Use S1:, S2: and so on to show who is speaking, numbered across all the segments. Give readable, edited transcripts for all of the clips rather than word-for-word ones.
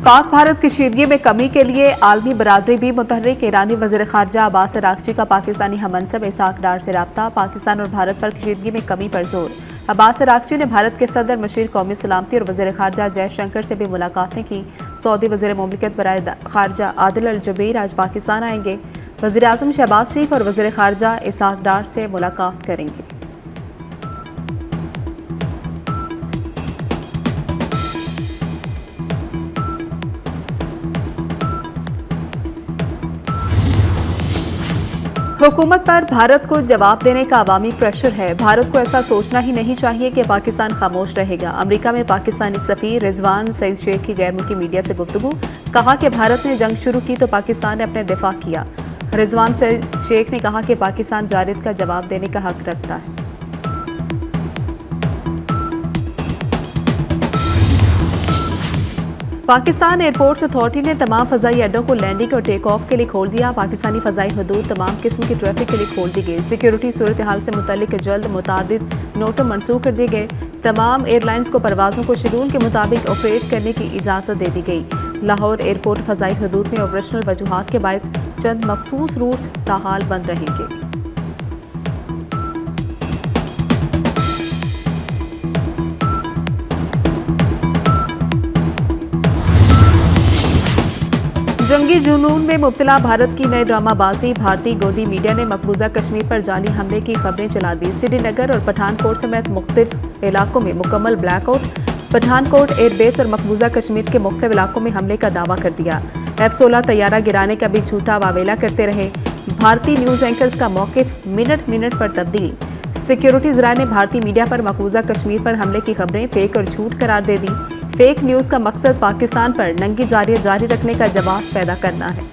S1: पाक भारत कशीदगी में कमी के लिए आलमी बरादरी भी मुतहर्रिक। ईरानी वज़ीर ख़ारजा अब्बास अराग़ची का पाकिस्तानी हममनसब इसहाक डार से रब्ता। पाकिस्तान और भारत पर कशीदगी में कमी पर जोर। अब्बास अराग़ची ने भारत के सदर मशीर कौमी सलामती और वज़ीर ख़ारजा जयशंकर से भी मुलाकातें की। सऊदी वज़ीर मुमलिकत बराए ख़ारजा आदिल अल जुबैर आज पाकिस्तान आएंगे। वज़ीर आज़म शहबाज शरीफ और वज़ीर ख़ारजा इसहाक डार से मुलाकात करेंगे। हुकूमत पर भारत को जवाब देने का अवामी प्रेशर है। भारत को ऐसा सोचना ही नहीं चाहिए कि पाकिस्तान खामोश रहेगा। अमेरिका में पाकिस्तानी सफ़ीर रिजवान सईद शेख की गैर मुल्की मीडिया से गुफ्तगू। कहा कि भारत ने जंग शुरू की तो पाकिस्तान ने अपने दिफा किया। रिजवान सईद शेख ने कहा कि पाकिस्तान जारिद का जवाब देने का हक रखता है। पाकिस्तान एयरपोर्ट्स अथॉरिटी ने तमाम फ़ज़ाई अड्डों को लैंडिंग और टेक ऑफ के लिए खोल दिया। पाकिस्तानी फ़ज़ाई हदूद तमाम किस्म की ट्रैफिक के लिए खोल दी गई। सिक्योरिटी सूरत हाल से मुतल्लिक जल्द मुतादिद नोटों मनसूख कर दिए गए। तमाम एयरलाइंस को परवाज़ों को शेड्यूल के मुताबिक ऑपरेट करने की इजाज़त दे दी गई। लाहौर एयरपोर्ट फ़ज़ाई हदूद में ऑपरेशनल वजूहात के बायस चंद मखसूस रूट्स ताहाल बंद रहेंगे। जंगी जुनून में मुब्तला भारत की नई ड्रामाबाजी। भारतीय गोदी मीडिया ने मकबूजा कश्मीर पर जाली हमले की खबरें चला दी। श्रीनगर और पठानकोट समेत मुख्तलिफ इलाकों में मुकम्मल ब्लैकआउट। पठानकोट एयरबेस और मकबूजा कश्मीर के मुख्तलिफ इलाकों में हमले का दावा कर दिया। F-16 तैयारा गिराने का भी झूठा वावेला करते रहे। भारतीय न्यूज़ एंकर्स का मौकिफ मिनट मिनट पर तब्दील। सिक्योरिटी ज़राए ने भारतीय मीडिया पर मकबूजा कश्मीर पर हमले की खबरें फेक और झूठ करार दे दी। फेक न्यूज़ का मकसद पाकिस्तान पर नंगी जारियत जारी रखने का जवाब पैदा करना है।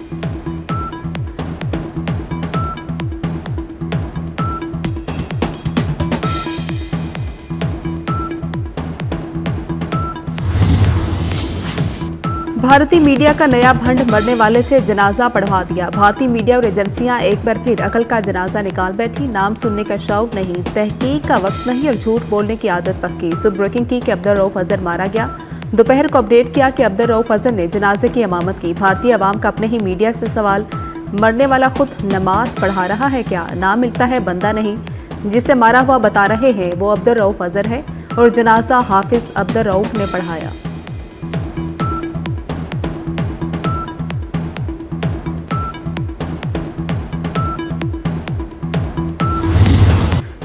S1: भारतीय मीडिया का नया भंड मरने वाले से जनाजा पढ़वा दिया। भारतीय मीडिया और एजेंसियां एक बार फिर अकल का जनाजा निकाल बैठी। नाम सुनने का शौक नहीं, तहकीक का वक्त नहीं और झूठ बोलने की आदत पक्की। सुबह ब्रेकिंग की कि अब्दुल रऊफ अजहर मारा गया। दोपहर को अपडेट किया कि अब्दुल रऊफ अजहर ने जनाजे की इमामत की। भारतीय अवाम का अपने ही मीडिया से सवाल, मरने वाला खुद नमाज पढ़ा रहा है क्या? नाम मिलता है बंदा नहीं। जिसे मारा हुआ बता रहे हैं वो अब्दुल रऊफ अजहर है और जनाजा हाफिज अब्दुल रऊफ ने पढ़ाया।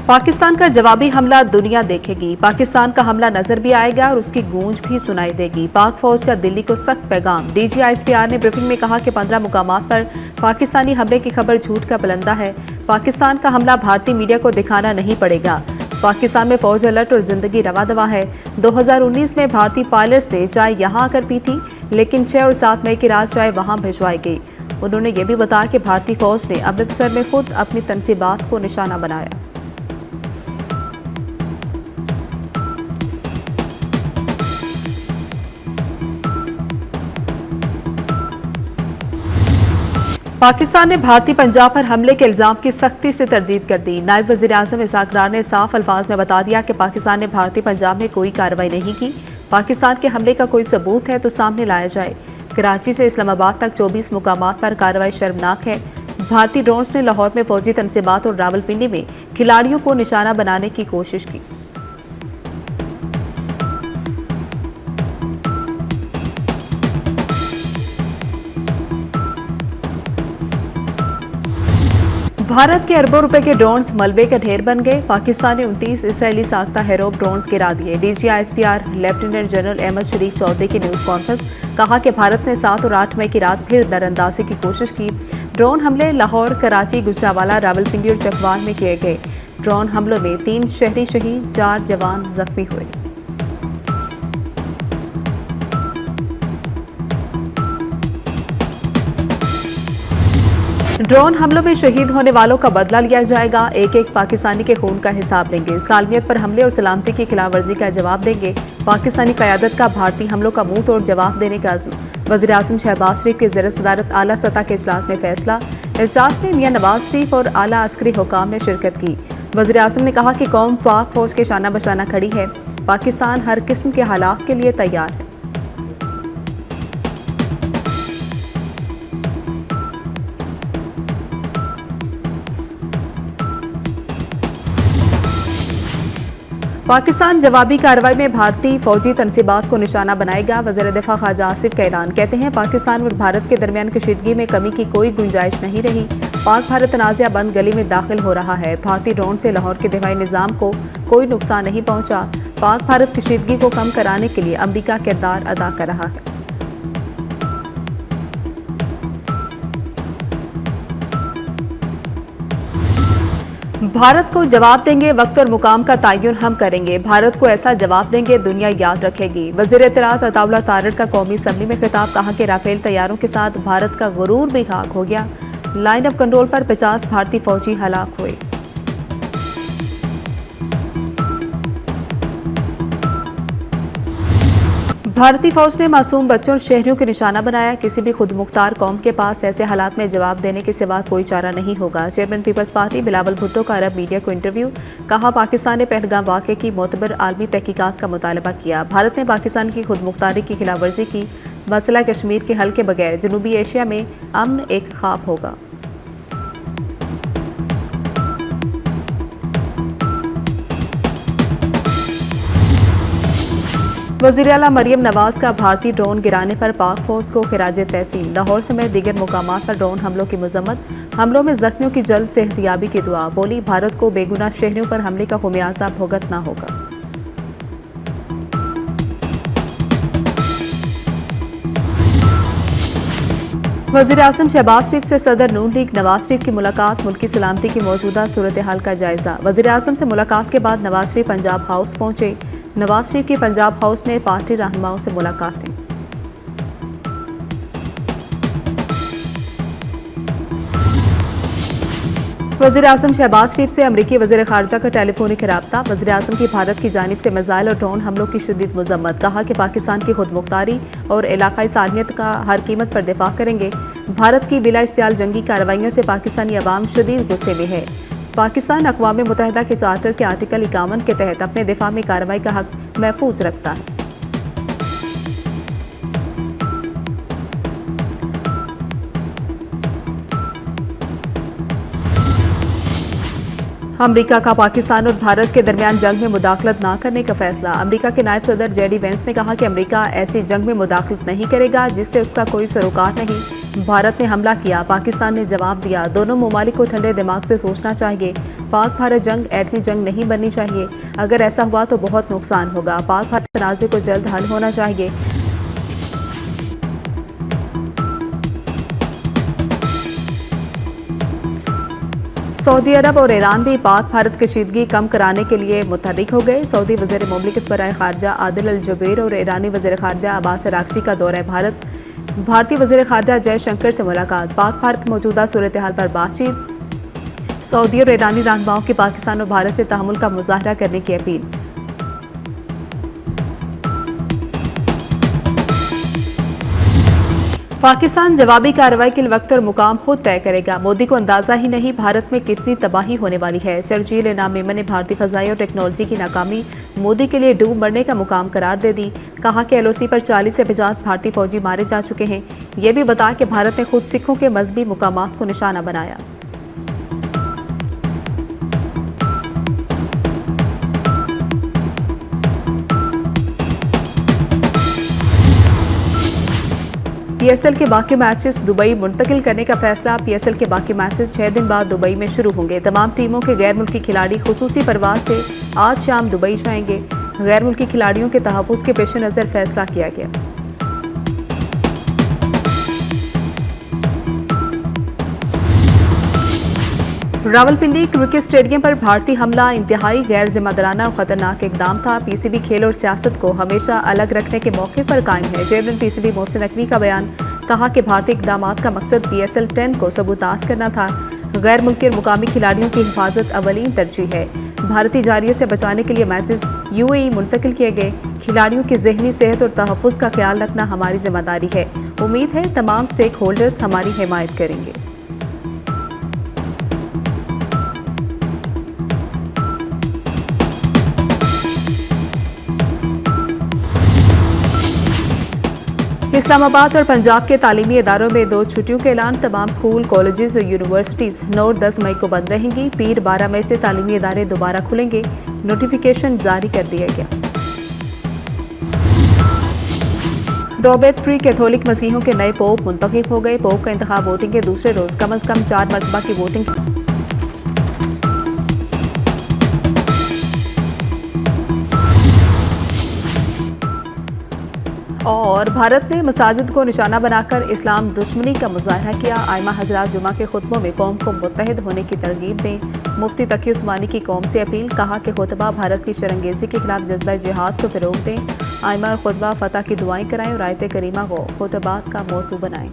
S1: पाकिस्तान का जवाबी हमला दुनिया देखेगी। पाकिस्तान का हमला नजर भी आएगा और उसकी गूंज भी सुनाई देगी। पाक फौज का दिल्ली को सख्त पैगाम। DGISPR ने ब्रीफिंग में कहा कि 15 मुकामात पर पाकिस्तानी हमले की खबर झूठ का बुलंदा है। पाकिस्तान का हमला भारतीय मीडिया को दिखाना नहीं पड़ेगा। पाकिस्तान में फौज अलर्ट और जिंदगी रवा दवा है। 2019 में भारतीय पायलट्स ने चाय यहाँ आकर पी थी, लेकिन 6 और 7 मई की रात चाय वहाँ भिजवाई गई। उन्होंने ये भी बताया कि भारतीय फौज ने अमृतसर में खुद अपनी तनसीबात को निशाना बनाया। पाकिस्तान ने भारतीय पंजाब पर हमले के इल्जाम की सख्ती से तरदीद कर दी। नायब वज़ीर आज़म इसहाक डार ने साफ अल्फाज में बता दिया कि पाकिस्तान ने भारतीय पंजाब में कोई कार्रवाई नहीं की। पाकिस्तान के हमले का कोई सबूत है तो सामने लाया जाए। कराची से इस्लामाबाद तक 24 मुकामात पर कार्रवाई शर्मनाक है। भारतीय ड्रोन्स ने लाहौर में फौजी तनसीबात और रावलपिंडी में खिलाड़ियों को निशाना बनाने की कोशिश की। भारत के अरबों रुपए के ड्रोन्स मलबे का ढेर बन गए। पाकिस्तान ने 29 इसराइली साख्ता हेरोब ड्रोन्स गिरा दिए। DGISPR लेफ्टिनेंट जनरल अहमद शरीफ चौधरी की न्यूज़ कॉन्फ्रेंस। कहा कि भारत ने 7 और 8 मई की रात फिर दरअंदाजी की कोशिश की। ड्रोन हमले लाहौर, कराची, गुजरावाला, रावलपिंडी और चकवाल में किए गए। ड्रोन हमलों में 3 शहरी शहीद, 4 जवान जख्मी हुए। ड्रोन हमलों में शहीद होने वालों का बदला लिया जाएगा। एक एक पाकिस्तानी के खून का हिसाब लेंगे। सालमियत पर हमले और सलामती की खिलाफवर्जी का जवाब देंगे। पाकिस्तानी क़यादत का भारतीय हमलों का मुंह तोड़ जवाब देने का अज़्म। वज़ीर आज़म शहबाज शरीफ के ज़ेर सदारत आला सतह के इजलास में फैसला। इजलास में मियां नवाज शरीफ और आला अस्करी हुकाम ने शिरकत की। वज़ीर आज़म ने कहा कि कौम पाक फौज के शाना बशाना खड़ी है। पाकिस्तान हर किस्म के हालात के लिए तैयार है। पाकिस्तान जवाबी कार्रवाई में भारतीय फौजी तनसीबात को निशाना बनाएगा। वज़ीर दिफा ख्वाजा आसिफ का ऐलान। कहते हैं पाकिस्तान और भारत के दरमियान कशीदगी में कमी की कोई गुंजाइश नहीं रही। पाक भारत तनाज़ा बंद गली में दाखिल हो रहा है। भारतीय ड्रोन से लाहौर के दिफाई निज़ाम को कोई नुकसान नहीं पहुंचा। पाक भारत कशीदगी को कम कराने के लिए अमरीका किरदार अदा कर रहा है। भारत को जवाब देंगे, वक्त और मुकाम का तयन हम करेंगे। भारत को ऐसा जवाब देंगे दुनिया याद रखेगी। वज़ीर इत्तलात अताउल्लाह तारड़ का कौमी असम्बली में खिताब। कहा कि राफेल तैयारों के साथ भारत का गुरूर भी खाक हो गया। लाइन ऑफ कंट्रोल पर 50 भारतीय फौजी हलाक हुए। भारतीय फौज ने मासूम बच्चों और शहरियों को निशाना बनाया। किसी भी खुद मुख्तार कौम के पास ऐसे हालात में जवाब देने के सिवा कोई चारा नहीं होगा। चेयरमैन पीपल्स पार्टी बिलावल भुट्टो का अरब मीडिया को इंटरव्यू। कहा पाकिस्तान ने पहलगाम वाक़े की मोतबर आलमी तहकीकात का मुतालबा किया। भारत ने पाकिस्तान की खुद मुख्तारी की खिलाफ वर्जी की। मसला कश्मीर के हल के बगैर जनूबी एशिया में अमन एक ख्वाब होगा। वज़ीर आला मरियम नवाज का भारतीय ड्रोन गिराने पर पाक फौज को खिराज तहसीन। लाहौर समेत दीगर मुकामात पर ड्रोन हमलों की मजम्मत। हमलों में जख्मियों की जल्द सेहतियाबी की दुआ। बोली भारत को बेगुनाह शहरियों पर हमले का खुमियाजा भुगतना होगा। वज़ीर आज़म शहबाज शरीफ से सदर नून लीग नवाज शरीफ की मुलाकात। मुल्की सलामती की मौजूदा सूरत हाल का जायजा। वज़ीर आज़म से मुलाकात के बाद नवाज शरीफ पंजाब हाउस पहुंचे। नवाज शरीफ की पंजाब हाउस में पार्टी रहनुमाओं से मुलाकातें। वज़ीर आज़म शहबाज शरीफ से अमरीकी वज़ीर ख़ारजा का टेलीफोनिक राब्ता। वज़ीर आज़म की भारत की जानिब से मिसाइल और ड्रोन हमलों की शदीद मजम्मत। कहा कि पाकिस्तान की खुद मुख्तारी और इलाकाई सालमियत का हर कीमत पर दिफा करेंगे। भारत की बिला इश्तियाल जंगी कार्रवाइयों से पाकिस्तानी अवाम शदीद गुस्से में है। पाकिस्तान अक़वाम मुत्तहिदा के चार्टर के आर्टिकल 51 के तहत अपने दिफा में कार्रवाई का हक महफूज रखता है। अमरीका का पाकिस्तान और भारत के दरमियान जंग में मुदाखलत न करने का फैसला। अमरीका के नायब सदर जेडी वेंस ने कहा कि अमरीका ऐसी जंग में मुदाखलत नहीं करेगा जिससे उसका कोई सरोकार नहीं। भारत ने हमला किया, पाकिस्तान ने जवाब दिया। दोनों ममालिक को ठंडे दिमाग से सोचना चाहिए। पाक भारत जंग एटमी जंग नहीं बननी चाहिए। अगर ऐसा हुआ तो बहुत नुकसान होगा। पाक भारत तनाज़े को जल्द हल होना चाहिए। सऊदी अरब और ईरान भी पाक भारत कशीदगी कम कराने के लिए मुतहर्रिक हो गए। सऊदी वज़ीर मुमलिकत बराए खारजा आदिल अल जुबैर और ईरानी वज़ीर खारजा अब्बास अराग़ची का दौरा भारत। भारतीय वज़ीर खारजा जयशंकर से मुलाकात। पाक भारत मौजूदा सूरत हाल पर बातचीत। सऊदी और ईरानी रहनुमाओं की पाकिस्तान और भारत से तहम्मुल का मुज़ाहरा करने की अपील। पाकिस्तान जवाबी कार्रवाई के लिए वक्त और मुकाम खुद तय करेगा। मोदी को अंदाजा ही नहीं भारत में कितनी तबाही होने वाली है। चर्चिल इनाम मेमन ने भारतीय फ़ज़ाई और टेक्नोलॉजी की नाकामी मोदी के लिए डूब मरने का मुकाम करार दे दी। कहा कि LOC पर 40 से 50 भारतीय फौजी मारे जा चुके हैं। यह भी बताया कि भारत ने खुद सिखों के मजहबी मुकामात को निशाना बनाया। PSL के बाकी मैचेस दुबई मुंतकिल करने का फैसला। PSL के बाकी मैचेस 6 दिन बाद दुबई में शुरू होंगे। तमाम टीमों के गैर मुल्की खिलाड़ी खुसूसी परवाज से आज शाम दुबई जाएंगे। गैर मुल्की खिलाड़ियों के तहफ़्फ़ुज़ के पेश नज़र फैसला किया गया। रावलपिंडी क्रिकेट स्टेडियम पर भारतीय हमला इंतहाई गैर जिम्मेदाराना और खतरनाक इकदाम था। PCB खेल और सियासत को हमेशा अलग रखने के मौके पर कायम है। चेयरमैन PCB मोहसिन नकवी का बयान। कहा कि भारतीय इकदामात का मकसद PSL 10 को सबूताज करना था। गैर मुल्की और मुकामी खिलाड़ियों की हिफाजत अवलीन तरजीह है। भारतीय जारिये से बचाने के लिए मैचेस UAE मुंतकिल किए गए। खिलाड़ियों की ज़हनी सेहत और तहफ़्फ़ुज़ का ख्याल रखना हमारी जिम्मेदारी है। उम्मीद है तमाम स्टेक होल्डर्स हमारी हिमायत करेंगे। इस्लामाबाद और पंजाब के तालीमी इदारों में 2 छुट्टियों के ऐलान। तमाम स्कूल, कॉलेजेस और यूनिवर्सिटीज 9 और 10 मई को बंद रहेंगी। पीर 12 मई से तालीमी इदारे दोबारा खुलेंगे। नोटिफिकेशन जारी कर दिया गया। रॉबर्ट प्री कैथोलिक मसीहों के नए पोप मुंतखब हो गए। पोप का इंतखाब वोटिंग के दूसरे रोज कम से कम 4 मरतबा की वोटिंग। और भारत ने मसाजिद को निशाना बनाकर इस्लाम दुश्मनी का मुजाहरा किया। आइमा हजरात जुमा के खुतबों में कौम को मुत्तहिद होने की तरगीब दें। मुफ्ती तकी उस्मानी की कौम से अपील, कहा कि खुतबा भारत की शरंगेजी के खिलाफ जज्बा जिहाद को फ़रोग दें। आइमा और खुतबा फतह की दुआएं कराएं और आयत करीमा को खुतबात का मौजू बनाएं।